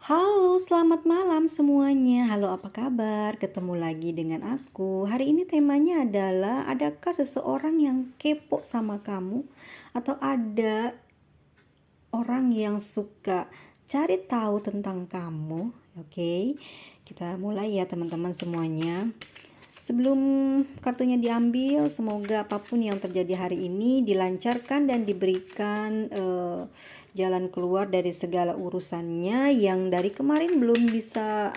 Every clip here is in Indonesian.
Halo, selamat malam semuanya. Halo, apa kabar? Ketemu lagi dengan aku. Hari ini temanya adalah, adakah seseorang yang kepo sama kamu? Atau ada orang yang suka cari tahu tentang kamu? Oke, kita mulai ya teman-teman semuanya. Sebelum kartunya diambil, semoga apapun yang terjadi hari ini dilancarkan dan diberikan jalan keluar dari segala urusannya yang dari kemarin belum bisa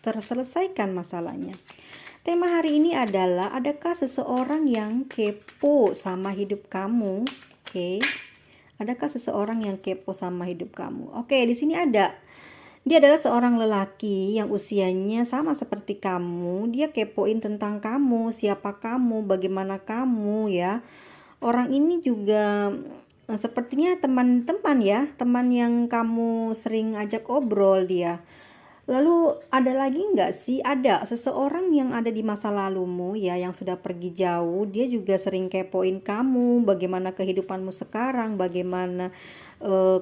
terselesaikan masalahnya. Tema hari ini adalah, adakah seseorang yang kepo sama hidup kamu? Oke. Adakah seseorang yang kepo sama hidup kamu? Oke, di sini ada. Dia adalah seorang lelaki yang usianya sama seperti kamu. Dia kepoin tentang kamu, siapa kamu, bagaimana kamu ya. Orang ini juga sepertinya teman-teman ya, teman yang kamu sering ajak obrol dia. Lalu ada lagi nggak sih? Ada seseorang yang ada di masa lalumu ya, yang sudah pergi jauh. Dia juga sering kepoin kamu, bagaimana kehidupanmu sekarang, bagaimana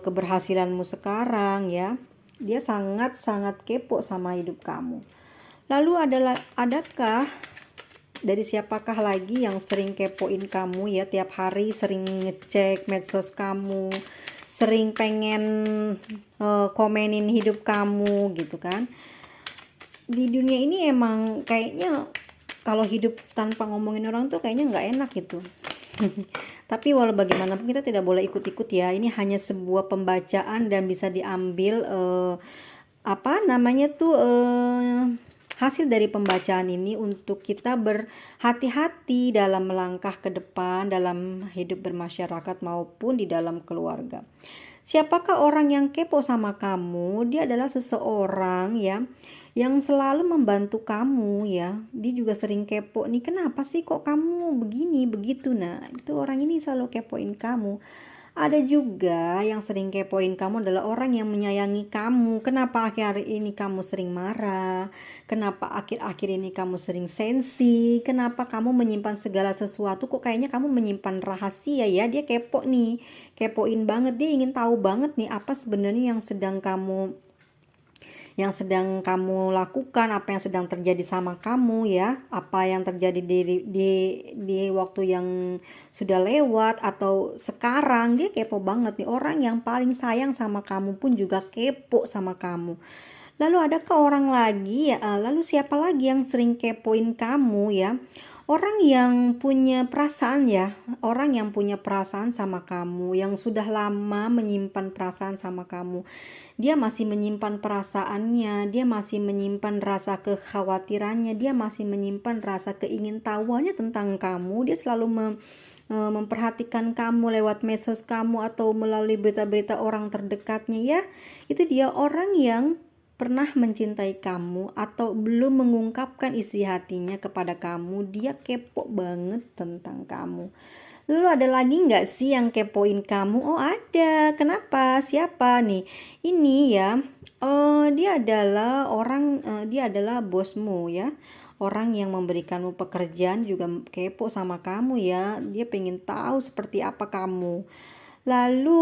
keberhasilanmu sekarang ya. Dia sangat-sangat kepo sama hidup kamu. Lalu adakah dari siapakah lagi yang sering kepoin kamu ya, tiap hari sering ngecek medsos kamu, sering pengen komenin hidup kamu gitu kan. Di dunia ini emang kayaknya kalau hidup tanpa ngomongin orang tuh kayaknya nggak enak gitu. Tapi walau bagaimanapun kita tidak boleh ikut-ikut ya. Ini hanya sebuah pembacaan dan bisa diambil hasil dari pembacaan ini untuk kita berhati-hati dalam melangkah ke depan dalam hidup bermasyarakat maupun di dalam keluarga. Siapakah orang yang kepo sama kamu? Dia adalah seseorang ya yang selalu membantu kamu ya. Dia juga sering kepo nih, kenapa sih kok kamu begini begitu. Nah, itu orang ini selalu kepoin kamu. Ada juga yang sering kepoin kamu adalah orang yang menyayangi kamu. Kenapa akhir ini kamu sering marah? Kenapa akhir-akhir ini kamu sering sensi? Kenapa kamu menyimpan segala sesuatu? Kok kayaknya kamu menyimpan rahasia ya? Dia kepo nih. Kepoin banget. Dia ingin tahu banget nih apa sebenarnya yang sedang kamu lakukan, apa yang sedang terjadi sama kamu ya, apa yang terjadi di waktu yang sudah lewat atau sekarang. Dia kepo banget nih. Orang yang paling sayang sama kamu pun juga kepo sama kamu. Lalu adakah orang lagi ya, lalu siapa lagi yang sering kepoin kamu ya? Orang yang punya perasaan ya, orang yang punya perasaan sama kamu, yang sudah lama menyimpan perasaan sama kamu. Dia masih menyimpan perasaannya, dia masih menyimpan rasa kekhawatirannya, dia masih menyimpan rasa keingintahuannya tentang kamu. Dia selalu memperhatikan kamu lewat medsos kamu atau melalui berita-berita orang terdekatnya ya. Itu dia orang yang pernah mencintai kamu atau belum mengungkapkan isi hatinya kepada kamu. Dia kepo banget tentang kamu. Lalu ada lagi nggak sih yang kepoin kamu? Oh ada. Kenapa? Siapa nih? Ini ya. Dia adalah bosmu ya. Orang yang memberikanmu pekerjaan juga kepo sama kamu ya. Dia pengen tahu seperti apa kamu. Lalu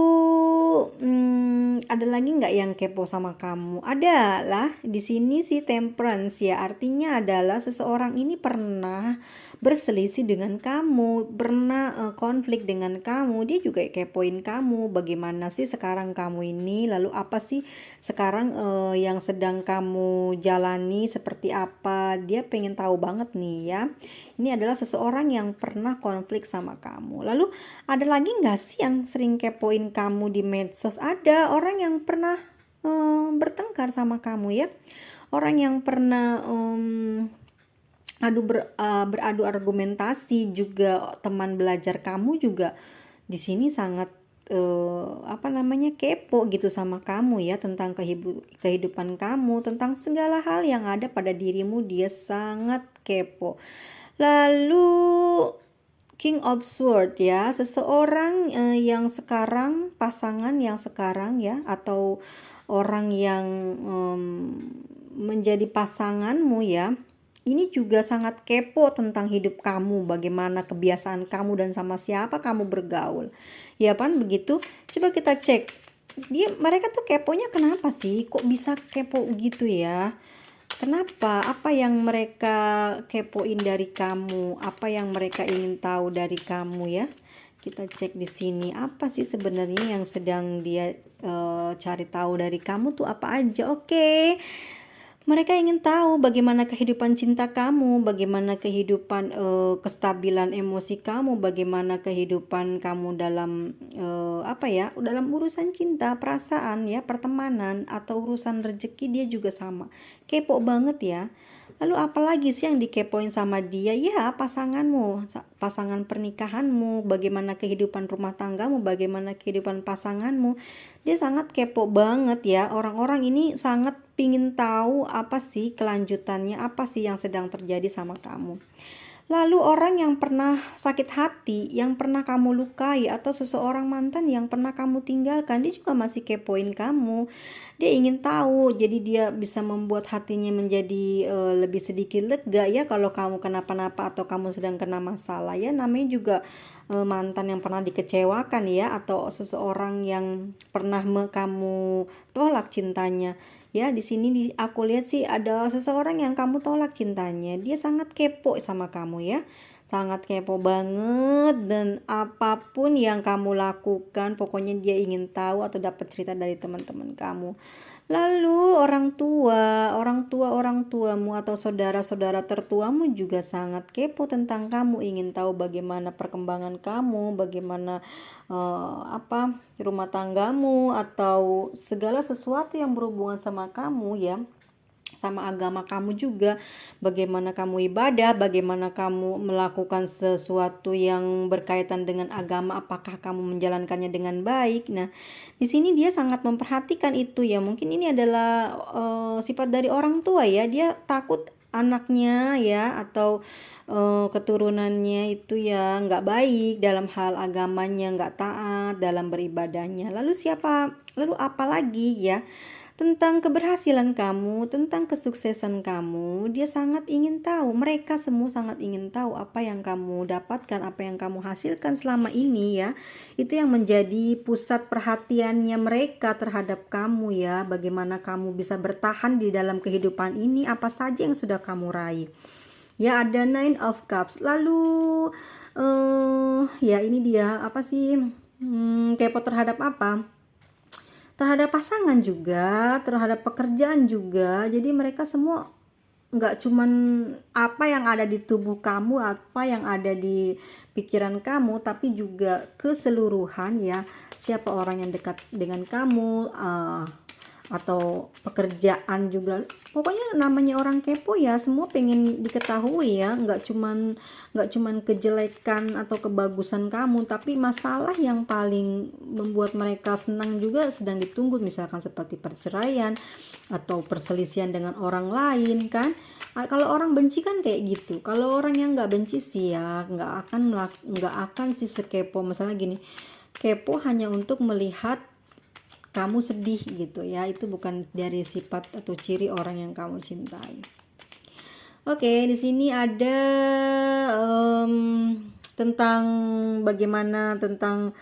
ada lagi nggak yang kepo sama kamu? Ada lah. Di sini sih temperance ya. Artinya adalah seseorang ini pernah berselisih dengan kamu, pernah konflik dengan kamu. Dia juga kepoin kamu. Bagaimana sih sekarang kamu ini? Lalu apa sih sekarang yang sedang kamu jalani seperti apa? Dia pengen tahu banget nih ya. Ini adalah seseorang yang pernah konflik sama kamu. Lalu ada lagi nggak sih yang sering kepoin kamu di medsos? Ada orang yang pernah bertengkar sama kamu ya. Orang yang pernah beradu argumentasi, juga teman belajar kamu juga di sini sangat kepo gitu sama kamu ya, tentang kehidupan kamu, tentang segala hal yang ada pada dirimu. Dia sangat kepo. Lalu King of Sword ya, seseorang yang sekarang, pasangan yang sekarang ya, atau orang yang menjadi pasanganmu ya, ini juga sangat kepo tentang hidup kamu, bagaimana kebiasaan kamu dan sama siapa kamu bergaul. Ya kan begitu? Coba kita cek Mereka tuh keponya kenapa sih? Kok bisa kepo gitu ya? Kenapa? Apa yang mereka kepoin dari kamu? Apa yang mereka ingin tahu dari kamu ya? Kita cek di sini apa sih sebenarnya yang sedang dia cari tahu dari kamu tuh apa aja. Oke. Mereka ingin tahu bagaimana kehidupan cinta kamu, bagaimana kehidupan kestabilan emosi kamu, bagaimana kehidupan kamu dalam dalam urusan cinta, perasaan ya, pertemanan atau urusan rezeki dia juga sama. Kepo banget ya. Lalu apalagi sih yang dikepoin sama dia? Ya, pasanganmu, pasangan pernikahanmu, bagaimana kehidupan rumah tanggamu, bagaimana kehidupan pasanganmu. Dia sangat kepo banget ya. Orang-orang ini sangat pingin tahu apa sih kelanjutannya, apa sih yang sedang terjadi sama kamu. Lalu orang yang pernah sakit hati, yang pernah kamu lukai, atau seseorang mantan yang pernah kamu tinggalkan, dia juga masih kepoin kamu. Dia ingin tahu, jadi dia bisa membuat hatinya menjadi lebih sedikit lega ya kalau kamu kenapa-napa atau kamu sedang kena masalah ya. Namanya juga mantan yang pernah dikecewakan ya, atau seseorang yang pernah kamu tolak cintanya. Ya, di sini aku lihat sih ada seseorang yang kamu tolak cintanya. Dia sangat kepo sama kamu ya. Sangat kepo banget, dan apapun yang kamu lakukan, pokoknya dia ingin tahu atau dapat cerita dari teman-teman kamu. Lalu orang tuamu atau saudara-saudara tertuamu juga sangat kepo tentang kamu, ingin tahu bagaimana perkembangan kamu, bagaimana rumah tanggamu atau segala sesuatu yang berhubungan sama kamu ya, sama agama kamu juga, bagaimana kamu ibadah, bagaimana kamu melakukan sesuatu yang berkaitan dengan agama, apakah kamu menjalankannya dengan baik. Nah, di sini dia sangat memperhatikan itu ya. Mungkin ini adalah sifat dari orang tua ya. Dia takut anaknya ya atau keturunannya itu ya nggak baik dalam hal agamanya, nggak taat dalam beribadahnya. Lalu apa lagi ya? Tentang keberhasilan kamu, tentang kesuksesan kamu, dia sangat ingin tahu. Mereka semua sangat ingin tahu apa yang kamu dapatkan, apa yang kamu hasilkan selama ini ya. Itu yang menjadi pusat perhatiannya mereka terhadap kamu ya. Bagaimana kamu bisa bertahan di dalam kehidupan ini, apa saja yang sudah kamu raih. Ya, ada Nine of Cups. Lalu ya ini dia apa sih? Kepo terhadap apa? Terhadap pasangan juga, terhadap pekerjaan juga. Jadi mereka semua nggak cuman apa yang ada di tubuh kamu, apa yang ada di pikiran kamu, tapi juga keseluruhan ya, siapa orang yang dekat dengan kamu, atau pekerjaan juga. Pokoknya namanya orang kepo ya, semua pengen diketahui ya, nggak cuman kejelekan atau kebagusan kamu, tapi masalah yang paling membuat mereka senang juga sedang ditunggu, misalkan seperti perceraian atau perselisihan dengan orang lain kan. Kalau orang benci kan kayak gitu. Kalau orang yang nggak benci sih ya nggak akan sih sekepo. Misalnya gini, kepo hanya untuk melihat kamu sedih gitu ya, itu bukan dari sifat atau ciri orang yang kamu cintai. Oke, di sini ada tentang bagaimana tentang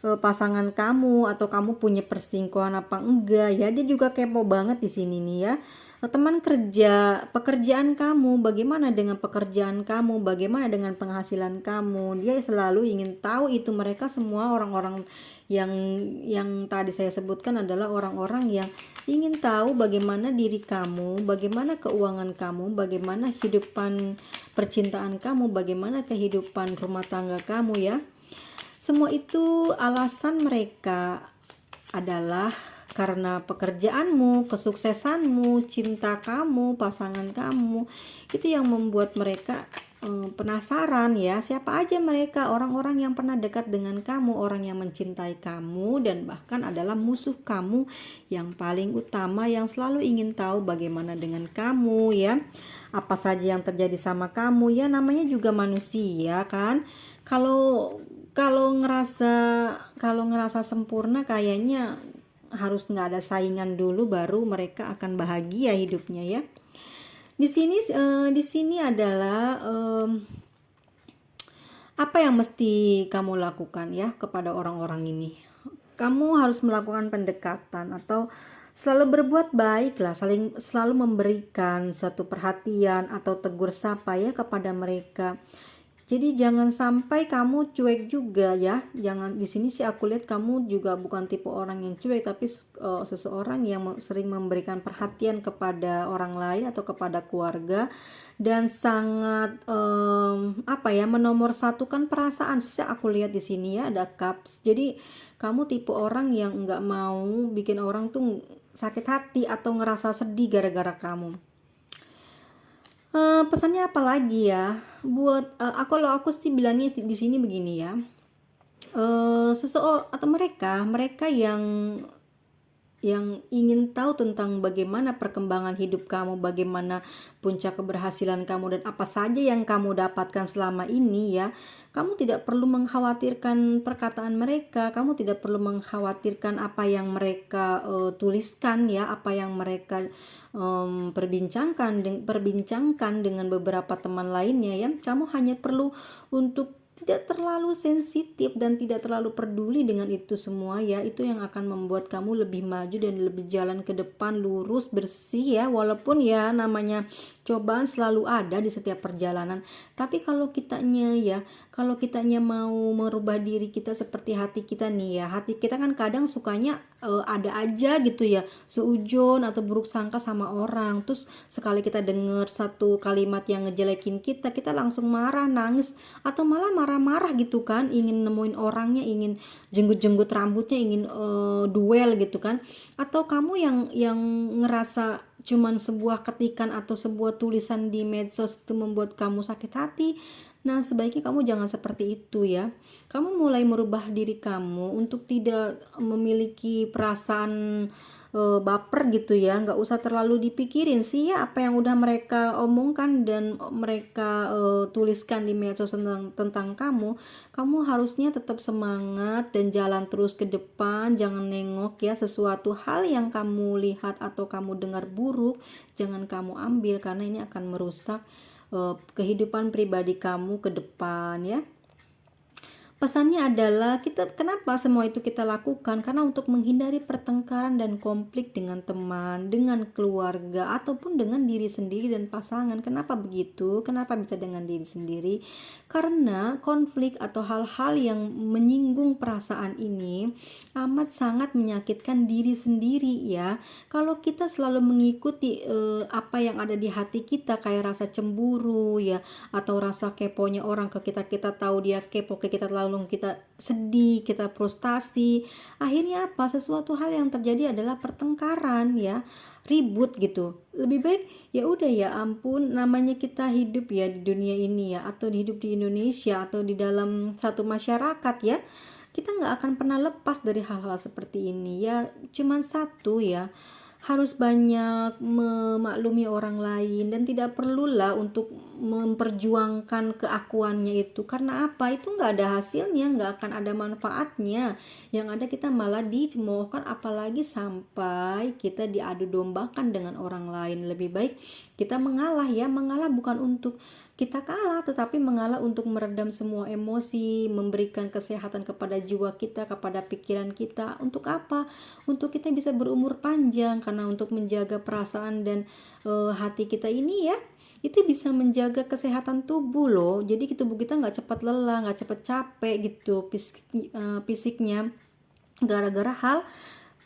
pasangan kamu, atau kamu punya perselingkuhan apa enggak ya. Dia juga kepo banget di sini nih ya. Teman kerja, pekerjaan kamu, bagaimana dengan pekerjaan kamu, bagaimana dengan penghasilan kamu. Dia selalu ingin tahu itu. Mereka semua orang-orang yang tadi saya sebutkan adalah orang-orang yang ingin tahu bagaimana diri kamu, bagaimana keuangan kamu, bagaimana kehidupan percintaan kamu, bagaimana kehidupan rumah tangga kamu ya. Semua itu alasan mereka adalah karena pekerjaanmu, kesuksesanmu, cinta kamu, pasangan kamu. Itu yang membuat mereka penasaran ya, siapa aja mereka, orang-orang yang pernah dekat dengan kamu, orang yang mencintai kamu, dan bahkan adalah musuh kamu yang paling utama, yang selalu ingin tahu bagaimana dengan kamu ya, apa saja yang terjadi sama kamu ya. Namanya juga manusia kan. Kalau kalau ngerasa sempurna, kayaknya harus nggak ada saingan dulu baru mereka akan bahagia hidupnya ya. Di sini adalah apa yang mesti kamu lakukan ya kepada orang-orang ini. kamu harus melakukan pendekatan atau selalu berbuat baik lah, selalu memberikan satu perhatian atau tegur sapa ya kepada mereka. Jadi jangan sampai kamu cuek juga ya. Jangan, di sini sih aku lihat kamu juga bukan tipe orang yang cuek, tapi seseorang yang sering memberikan perhatian kepada orang lain atau kepada keluarga, dan sangat menomorsatukan perasaan sih aku lihat di sini ya, ada cups. Jadi kamu tipe orang yang nggak mau bikin orang tuh sakit hati atau ngerasa sedih gara-gara kamu. Pesannya apa lagi ya? Buat aku sih bilangnya di sini begini ya. Seseorang atau mereka yang ingin tahu tentang bagaimana perkembangan hidup kamu, bagaimana puncak keberhasilan kamu, dan apa saja yang kamu dapatkan selama ini ya. Kamu tidak perlu mengkhawatirkan perkataan mereka, kamu tidak perlu mengkhawatirkan apa yang mereka tuliskan ya, apa yang mereka perbincangkan dengan beberapa teman lainnya ya. Kamu hanya perlu untuk tidak terlalu sensitif dan tidak terlalu peduli dengan itu semua ya. Itu yang akan membuat kamu lebih maju dan lebih jalan ke depan lurus bersih ya. Walaupun ya namanya cobaan selalu ada di setiap perjalanan, tapi kalau kitanya mau merubah diri kita seperti hati kita nih ya. Hati kita kan kadang sukanya ada aja gitu ya, seujon atau buruk sangka sama orang. Terus sekali kita dengar satu kalimat yang ngejelekin kita langsung marah, nangis, atau malah marah-marah gitu kan, ingin nemuin orangnya, ingin jenggut-jenggut rambutnya, ingin duel gitu kan. Atau kamu yang ngerasa cuman sebuah ketikan atau sebuah tulisan di medsos itu membuat kamu sakit hati. Nah, sebaiknya kamu jangan seperti itu ya. Kamu mulai merubah diri kamu untuk tidak memiliki perasaan baper gitu ya. Nggak usah terlalu dipikirin sih ya apa yang udah mereka omongkan dan mereka tuliskan di medsos tentang kamu. Kamu harusnya tetap semangat dan jalan terus ke depan. Jangan nengok ya sesuatu hal yang kamu lihat atau kamu dengar buruk, jangan kamu ambil, karena ini akan merusak kehidupan pribadi kamu ke depan ya. Pesannya adalah kenapa semua itu kita lakukan? Karena untuk menghindari pertengkaran dan konflik dengan teman, dengan keluarga, ataupun dengan diri sendiri dan pasangan. Kenapa begitu? Kenapa bisa dengan diri sendiri? Karena konflik atau hal-hal yang menyinggung perasaan ini amat sangat menyakitkan diri sendiri ya. Kalau kita selalu mengikuti apa yang ada di hati kita, kayak rasa cemburu ya, atau rasa keponya orang ke kita tahu dia kepo ke kita, lalu kita sedih, kita frustasi. Akhirnya apa? Sesuatu hal yang terjadi adalah pertengkaran ya, ribut gitu. Lebih baik ya udah, ya ampun, namanya kita hidup ya di dunia ini ya, atau hidup di Indonesia atau di dalam satu masyarakat ya. Kita nggak akan pernah lepas dari hal-hal seperti ini ya. Cuman satu ya, harus banyak memaklumi orang lain dan tidak perlulah untuk memperjuangkan keakuannya itu. Karena apa? Itu nggak ada hasilnya, nggak akan ada manfaatnya. Yang ada kita malah dicemoohkan, apalagi sampai kita diadu dombakan dengan orang lain. Lebih baik kita mengalah ya. Mengalah bukan untuk kita kalah, tetapi mengalah untuk meredam semua emosi, memberikan kesehatan kepada jiwa kita, kepada pikiran kita. Untuk apa? Untuk kita bisa berumur panjang, karena untuk menjaga perasaan dan hati kita ini ya, itu bisa menjaga kesehatan tubuh loh. Jadi tubuh kita nggak cepat lelah, nggak cepat capek gitu fisiknya, gara-gara hal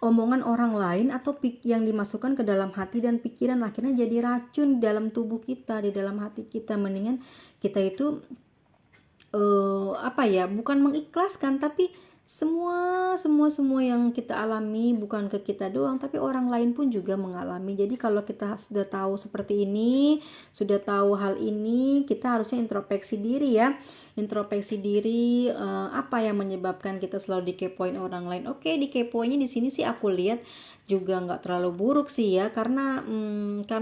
omongan orang lain atau yang dimasukkan ke dalam hati dan pikiran, akhirnya jadi racun di dalam tubuh kita, di dalam hati kita. Mendingan kita itu bukan mengikhlaskan, tapi semua yang kita alami bukan ke kita doang, tapi orang lain pun juga mengalami. Jadi kalau kita sudah tahu seperti ini, sudah tahu hal ini, kita harusnya introspeksi diri ya. Introspeksi diri, apa yang menyebabkan kita selalu dikepoin orang lain. Oke, dikepoinnya di sini sih aku lihat juga nggak terlalu buruk sih ya, karena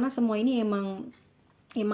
semua ini emang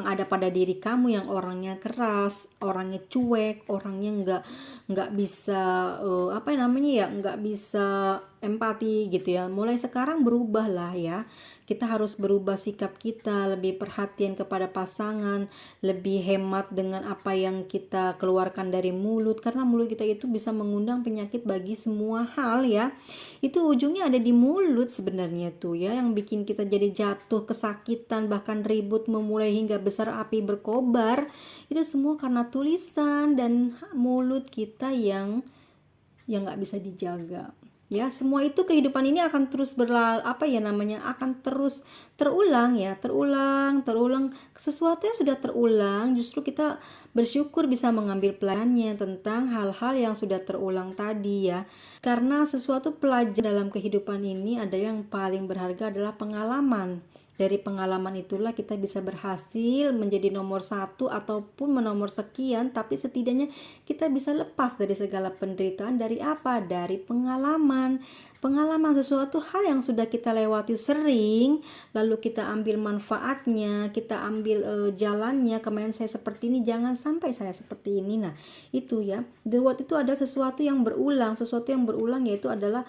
ada pada diri kamu, yang orangnya keras, orangnya cuek, orangnya nggak bisa nggak bisa empati gitu ya. Mulai sekarang berubah lah ya. Kita harus berubah sikap kita, lebih perhatian kepada pasangan, lebih hemat dengan apa yang kita keluarkan dari mulut, karena mulut kita itu bisa mengundang penyakit bagi semua hal ya. Itu ujungnya ada di mulut sebenarnya tuh ya, yang bikin kita jadi jatuh, kesakitan, bahkan ribut, memulai hingga besar api berkobar. Itu semua karena tulisan dan mulut kita yang nggak bisa dijaga ya. Semua itu kehidupan ini akan terus akan terus terulang ya, terulang. Sesuatu yang sudah terulang, justru kita bersyukur bisa mengambil pelajarannya tentang hal-hal yang sudah terulang tadi ya. Karena sesuatu pelajaran dalam kehidupan ini ada yang paling berharga adalah pengalaman. Dari pengalaman itulah kita bisa berhasil menjadi nomor satu ataupun menomor sekian, tapi setidaknya kita bisa lepas dari segala penderitaan. Dari apa? Dari pengalaman. Pengalaman sesuatu hal yang sudah kita lewati sering, lalu kita ambil manfaatnya, kita ambil jalannya. Kemarin saya seperti ini, jangan sampai saya seperti ini. Nah, itu ya. The word itu ada sesuatu yang berulang. Sesuatu yang berulang yaitu adalah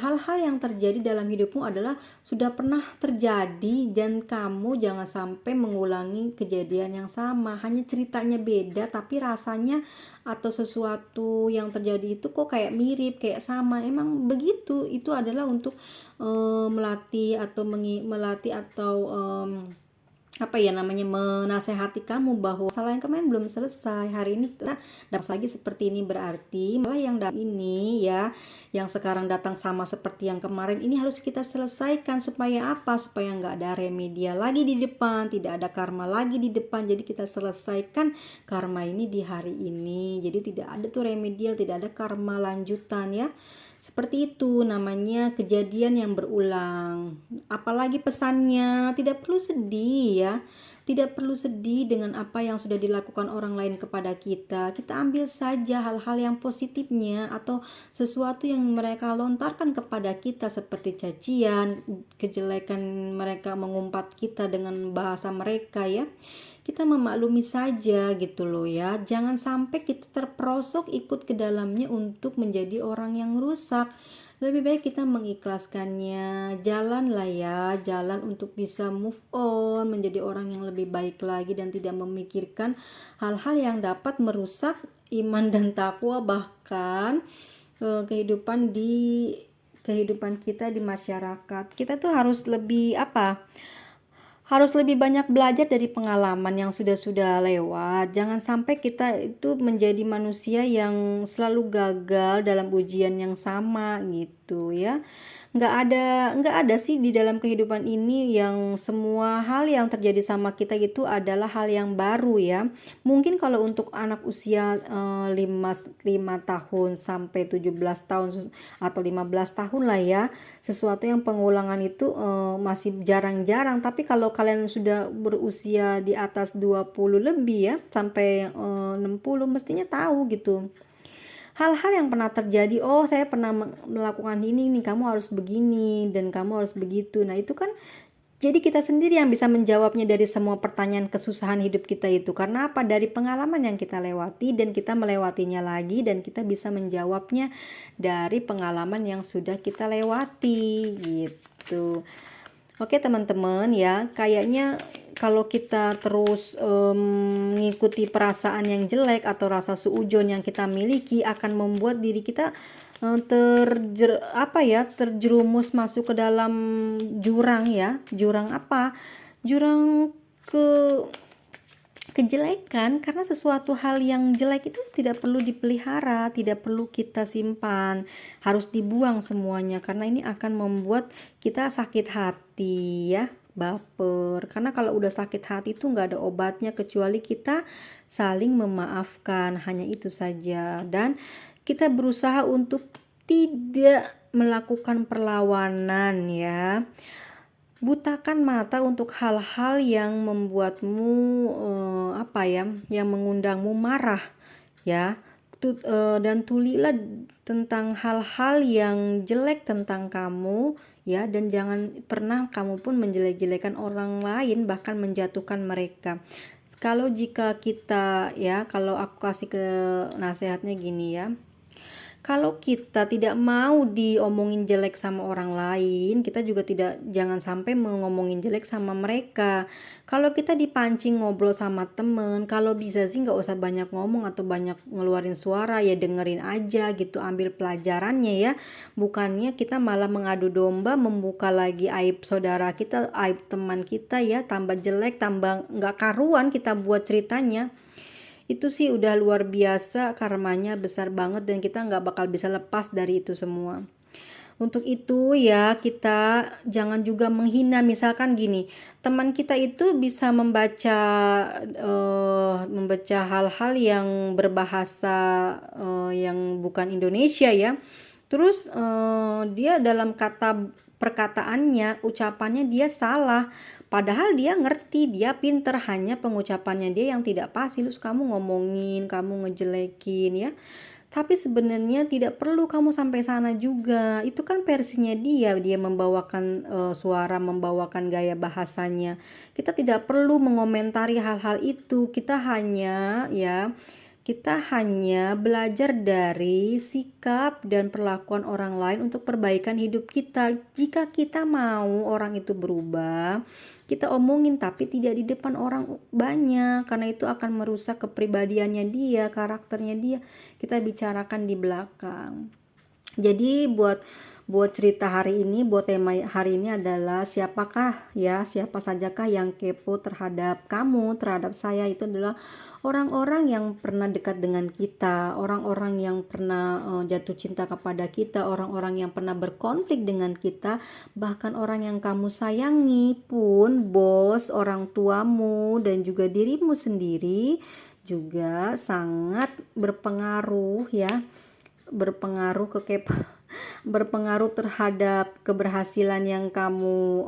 hal-hal yang terjadi dalam hidupmu adalah sudah pernah terjadi, dan kamu jangan sampai mengulangi kejadian yang sama. Hanya ceritanya beda, tapi rasanya atau sesuatu yang terjadi itu kok kayak mirip, kayak sama. Emang begitu. Itu adalah untuk melatih atau menasehati kamu bahwa masalah yang kemarin belum selesai. Hari ini kita dapat lagi seperti ini, berarti malah yang ini ya, yang sekarang datang sama seperti yang kemarin ini harus kita selesaikan. Supaya apa? Supaya nggak ada remedial lagi di depan, tidak ada karma lagi di depan. Jadi kita selesaikan karma ini di hari ini. Jadi tidak ada tuh remedial, tidak ada karma lanjutan ya. Seperti itu namanya kejadian yang berulang. Apalagi pesannya, tidak perlu sedih ya. Tidak perlu sedih dengan apa yang sudah dilakukan orang lain kepada kita. Kita ambil saja hal-hal yang positifnya, atau sesuatu yang mereka lontarkan kepada kita seperti cacian, kejelekan mereka mengumpat kita dengan bahasa mereka ya. Kita memaklumi saja gitu loh ya. Jangan sampai kita terperosok ikut ke dalamnya untuk menjadi orang yang rusak. Lebih baik kita mengikhlaskannya. Jalan lah ya, jalan untuk bisa move on, menjadi orang yang lebih baik lagi dan tidak memikirkan hal-hal yang dapat merusak iman dan takwa, bahkan kehidupan kita di masyarakat. Kita tuh harus lebih banyak belajar dari pengalaman yang sudah ada Jangan sampai kita itu menjadi manusia yang selalu gagal dalam ujian yang sama gitu ya. Nggak ada sih di dalam kehidupan ini yang semua hal yang terjadi sama kita gitu adalah hal yang baru ya. Mungkin kalau untuk anak usia 5 tahun sampai 17 tahun atau 15 tahun lah ya, sesuatu yang pengulangan itu masih jarang-jarang. Tapi kalau kalian sudah berusia di atas 20 lebih ya, sampai 60, mestinya tahu gitu hal-hal yang pernah terjadi. Oh, saya pernah melakukan ini nih, kamu harus begini dan kamu harus begitu. Nah, itu kan jadi kita sendiri yang bisa menjawabnya dari semua pertanyaan kesusahan hidup kita itu. Karena apa? Dari pengalaman yang kita lewati, dan kita melewatinya lagi, dan kita bisa menjawabnya dari pengalaman yang sudah kita lewati gitu. Oke teman-teman ya, kayaknya kalau kita terus mengikuti perasaan yang jelek atau rasa suudzon yang kita miliki akan membuat diri kita terjerumus masuk ke dalam jurang ya. Jurang apa? Jurang kejelekan, karena sesuatu hal yang jelek itu tidak perlu dipelihara, tidak perlu kita simpan, harus dibuang semuanya, karena ini akan membuat kita sakit hati ya, baper. Karena kalau udah sakit hati itu nggak ada obatnya kecuali kita saling memaafkan, hanya itu saja. Dan kita berusaha untuk tidak melakukan perlawanan ya. Butakan mata untuk hal-hal yang membuatmu yang mengundangmu marah ya. Dan tulilah tentang hal-hal yang jelek tentang kamu ya, dan jangan pernah kamu pun menjelek-jelekan orang lain, bahkan menjatuhkan mereka. Kalau aku kasih ke nasihatnya gini ya. Kalau kita tidak mau diomongin jelek sama orang lain, kita juga jangan sampai ngomongin jelek sama mereka. Kalau kita dipancing ngobrol sama temen, kalau bisa sih nggak usah banyak ngomong atau banyak ngeluarin suara, ya dengerin aja gitu, ambil pelajarannya ya. Bukannya kita malah mengadu domba, membuka lagi aib saudara kita, aib teman kita ya, tambah jelek, tambah nggak karuan kita buat ceritanya. Itu sih udah luar biasa, karmanya besar banget dan kita nggak bakal bisa lepas dari itu semua. Untuk itu ya kita jangan juga menghina. Misalkan gini, teman kita itu bisa membaca hal-hal yang berbahasa yang bukan Indonesia ya. Terus dia dalam perkataannya, ucapannya dia salah. Padahal dia ngerti, dia pinter, hanya pengucapannya dia yang tidak pas. Terus kamu ngomongin, kamu ngejelekin ya. Tapi sebenarnya tidak perlu kamu sampai sana juga. Itu kan versinya dia membawakan suara, membawakan gaya bahasanya. Kita tidak perlu mengomentari hal-hal itu. Kita hanya belajar dari sikap dan perlakuan orang lain untuk perbaikan hidup kita. Jika kita mau orang itu berubah, kita omongin tapi tidak di depan orang banyak, karena itu akan merusak kepribadiannya dia, karakternya dia. Kita bicarakan di belakang. Jadi buat cerita hari ini, buat tema hari ini adalah siapa sajakah yang kepo terhadap kamu, terhadap saya. Itu adalah orang-orang yang pernah dekat dengan kita, orang-orang yang pernah jatuh cinta kepada kita, orang-orang yang pernah berkonflik dengan kita, bahkan orang yang kamu sayangi pun, bos, orang tuamu, dan juga dirimu sendiri juga sangat berpengaruh ya, berpengaruh terhadap keberhasilan yang kamu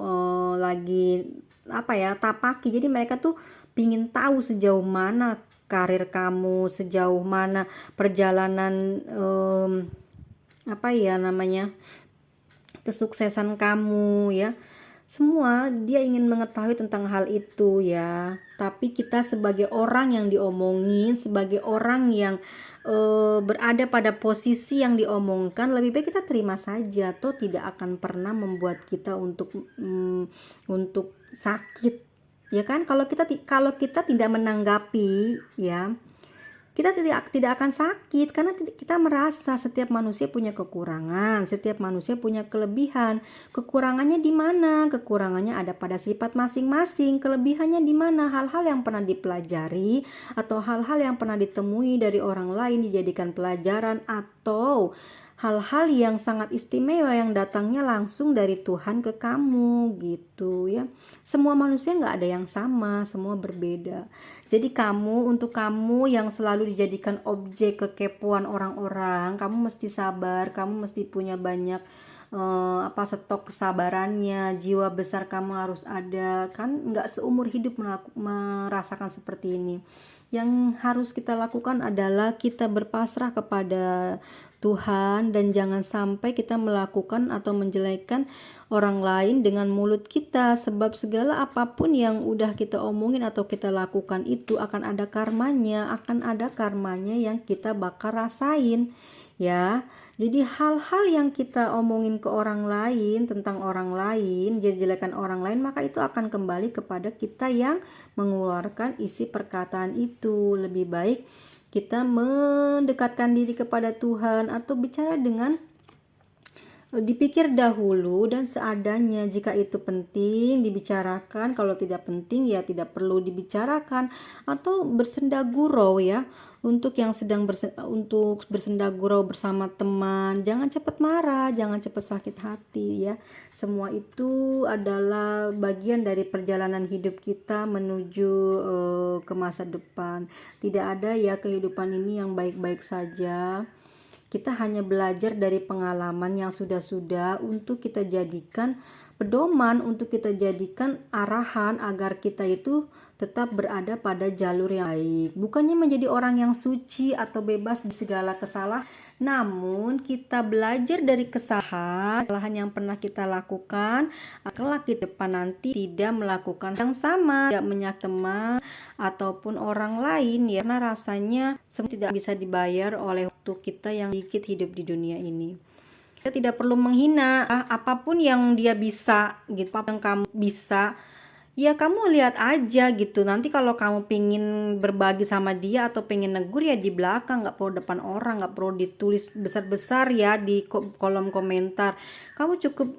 lagi tapaki. Jadi mereka tuh pingin tahu sejauh mana karir kamu, sejauh mana perjalanan kesuksesan kamu ya. Semua dia ingin mengetahui tentang hal itu ya. Tapi kita sebagai orang yang diomongin, sebagai orang yang berada pada posisi yang diomongkan, lebih baik kita terima saja. Toh tidak akan pernah membuat kita untuk sakit, ya kan? Kalau kita tidak menanggapi ya, kita tidak akan sakit, karena kita merasa setiap manusia punya kekurangan, setiap manusia punya kelebihan. Kekurangannya di mana? Kekurangannya ada pada sifat masing-masing. Kelebihannya di mana? Hal-hal yang pernah dipelajari atau hal-hal yang pernah ditemui dari orang lain dijadikan pelajaran, atau hal-hal yang sangat istimewa yang datangnya langsung dari Tuhan ke kamu gitu ya. Semua manusia nggak ada yang sama, semua berbeda. Jadi untuk kamu yang selalu dijadikan objek kekepoan orang-orang, kamu mesti sabar, kamu mesti punya banyak stok kesabarannya, jiwa besar kamu harus ada. Kan nggak seumur hidup merasakan seperti ini. Yang harus kita lakukan adalah kita berpasrah kepada Tuhan, dan jangan sampai kita melakukan atau menjelekkan orang lain dengan mulut kita, sebab segala apapun yang udah kita omongin atau kita lakukan itu akan ada karmanya yang kita bakal rasain ya. Jadi hal-hal yang kita omongin ke orang lain, tentang orang lain, jelekan orang lain, maka itu akan kembali kepada kita yang mengeluarkan isi perkataan itu. Lebih baik kita mendekatkan diri kepada Tuhan atau bicara dengan dipikir dahulu dan seadanya. Jika itu penting dibicarakan, kalau tidak penting ya tidak perlu dibicarakan. Atau bersenda gurau ya, untuk yang sedang bersenda gurau bersama teman, jangan cepat marah, jangan cepat sakit hati ya. Semua itu adalah bagian dari perjalanan hidup kita menuju ke masa depan. Tidak ada ya kehidupan ini yang baik-baik saja. Kita hanya belajar dari pengalaman yang sudah-sudah untuk kita jadikan pedoman untuk kita jadikan arahan agar kita itu tetap berada pada jalur yang baik. Bukannya menjadi orang yang suci atau bebas di segala kesalahan, namun kita belajar dari kesalahan yang pernah kita lakukan, kelak di depan nanti tidak melakukan yang sama, tidak menyakiti teman ataupun orang lain ya, karena rasanya semua tidak bisa dibayar oleh waktu kita yang sedikit hidup di dunia ini. Kita tidak perlu menghina apapun yang dia bisa gitu, apa yang kamu bisa ya kamu lihat aja gitu. Nanti kalau kamu pengen berbagi sama dia atau pengen negur ya di belakang, nggak perlu depan orang, nggak perlu ditulis besar-besar ya di kolom komentar. Kamu cukup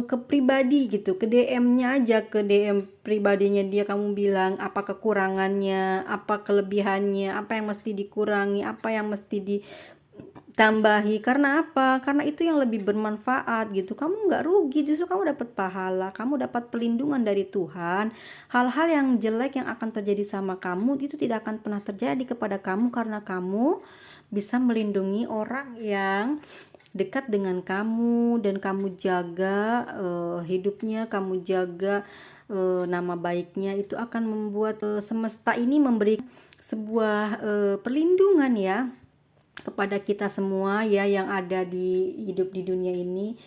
ke pribadi gitu, ke DM-nya aja, ke DM pribadinya dia, kamu bilang apa kekurangannya, apa kelebihannya, apa yang mesti dikurangi, apa yang mesti ditambahi. Karena apa? Karena itu yang lebih bermanfaat gitu. Kamu nggak rugi, justru kamu dapat pahala, kamu dapat pelindungan dari Tuhan. Hal-hal yang jelek yang akan terjadi sama kamu itu tidak akan pernah terjadi kepada kamu, karena kamu bisa melindungi orang yang dekat dengan kamu, dan kamu jaga hidupnya, kamu jaga nama baiknya. Itu akan membuat semesta ini memberi sebuah perlindungan ya kepada kita semua ya yang ada di hidup di dunia ini.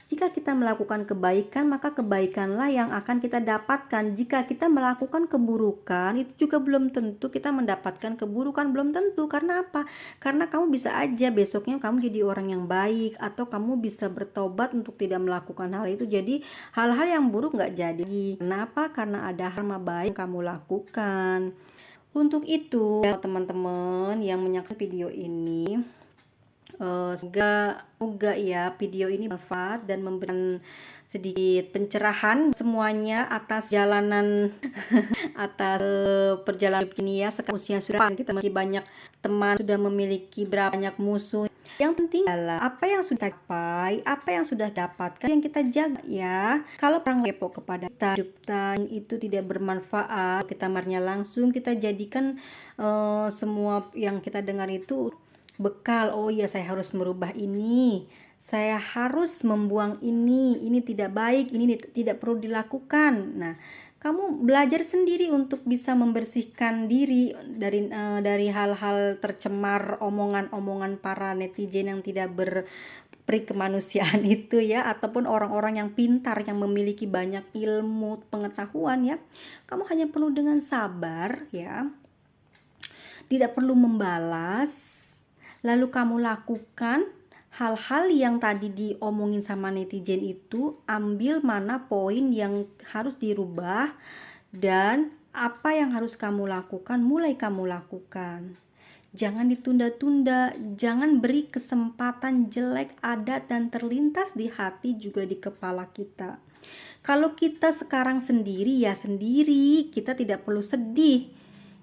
Jika kita melakukan kebaikan, maka kebaikanlah yang akan kita dapatkan. Jika kita melakukan keburukan, itu juga belum tentu kita mendapatkan keburukan, belum tentu. Karena apa? Karena kamu bisa aja besoknya kamu jadi orang yang baik, atau kamu bisa bertobat untuk tidak melakukan hal itu. Jadi hal-hal yang buruk nggak jadi. Kenapa? Karena ada hal baik yang kamu lakukan. Untuk itu, teman-teman yang menyaksikan video ini, semoga ya video ini bermanfaat dan memberikan sedikit pencerahan semuanya atas jalanan atas perjalanan ini ya. Sekarang usia sudah kita memiliki banyak teman, sudah memiliki berapa banyak musuh. Yang penting adalah apa yang sudah capai, apa yang sudah dapatkan yang kita jaga ya. Kalau orang kepo kepada kita, hidup kita itu tidak bermanfaat, kita marnya langsung kita jadikan semua yang kita dengar itu bekal. Oh ya, saya harus merubah ini, saya harus membuang ini tidak baik, ini tidak perlu dilakukan. Nah, kamu belajar sendiri untuk bisa membersihkan diri dari hal-hal tercemar, omongan-omongan para netizen yang tidak berperi kemanusiaan itu ya, ataupun orang-orang yang pintar yang memiliki banyak ilmu pengetahuan ya. Kamu hanya perlu dengan sabar ya, tidak perlu membalas. Lalu kamu lakukan hal-hal yang tadi diomongin sama netizen itu, ambil mana poin yang harus dirubah dan apa yang harus kamu lakukan, mulai kamu lakukan. Jangan ditunda-tunda, jangan beri kesempatan jelek ada dan terlintas di hati juga di kepala kita. Kalau kita sekarang sendiri ya sendiri, kita tidak perlu sedih.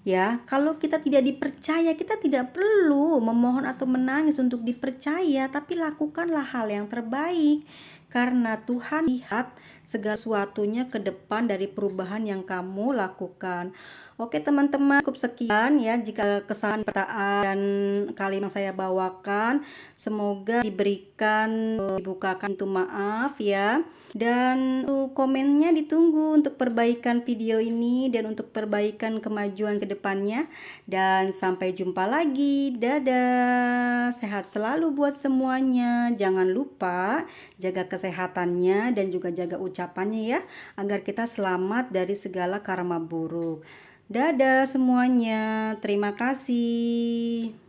Ya, kalau kita tidak dipercaya, kita tidak perlu memohon atau menangis untuk dipercaya, tapi lakukanlah hal yang terbaik. Karena Tuhan lihat segala sesuatunya ke depan dari perubahan yang kamu lakukan. Oke teman-teman, cukup sekian ya. Jika kesalahan perkataan kalimat yang saya bawakan, semoga diberikan dibukakan pintu maaf ya. Dan komennya ditunggu untuk perbaikan video ini dan untuk perbaikan kemajuan ke depannya. Dan sampai jumpa lagi. Dadah. Sehat selalu buat semuanya. Jangan lupa jaga kesehatannya dan juga jaga ucapannya ya, agar kita selamat dari segala karma buruk. Dadah semuanya. Terima kasih.